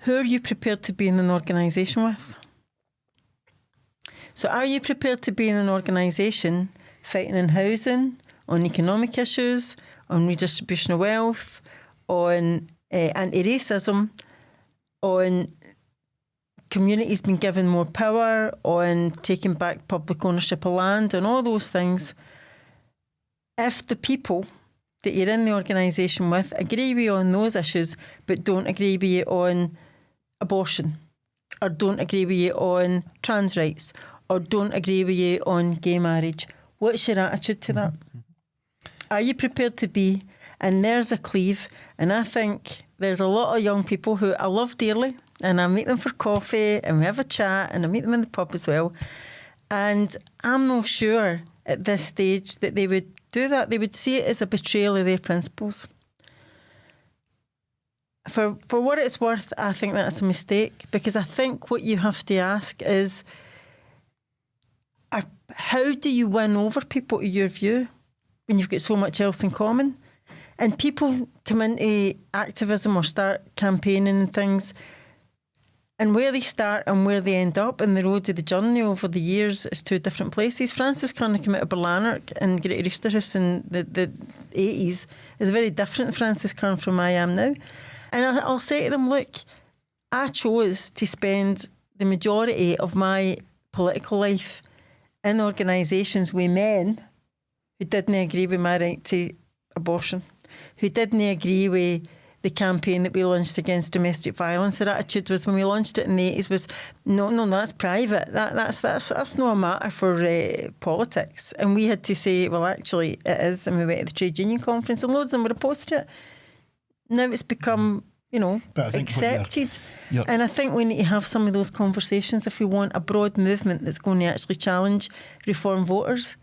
who are you prepared to be in an organisation with? So are you prepared to be in an organisation fighting on housing, on economic issues, on redistribution of wealth, on anti-racism, on communities being given more power, on taking back public ownership of land, and all those things, if the people that you're in the organisation with agree with you on those issues but don't agree with you on abortion, or don't agree with you on trans rights, or don't agree with you on gay marriage, what's your attitude to that? Are you prepared to be? And there's a cleave. And I think there's a lot of young people who I love dearly, and I meet them for coffee and we have a chat, and I meet them in the pub as well. And I'm not sure at this stage that they would do that. They would see it as a betrayal of their principles. For what it's worth, I think that's a mistake, because I think what you have to ask is, how do you win over people to your view when you've got so much else in common? And people come into activism or start campaigning and things, and where they start and where they end up in the road of the journey over the years is two different places. Francis Curran came out of Berlanark and Greater Easterhouse in the 80s is very different, Francis Curran, from I am now. And I'll say to them, look, I chose to spend the majority of my political life in organisations with men who didn't agree with my right to abortion, who didn't agree with the campaign that we launched against domestic violence. Their attitude was, when we launched it in the 80s, was, no, that's private. That's not a matter for politics. And we had to say, well, actually it is. And we went to the trade union conference and loads of them were opposed to it. Now it's become, accepted. And I think we need to have some of those conversations if we want a broad movement that's going to actually challenge reform voters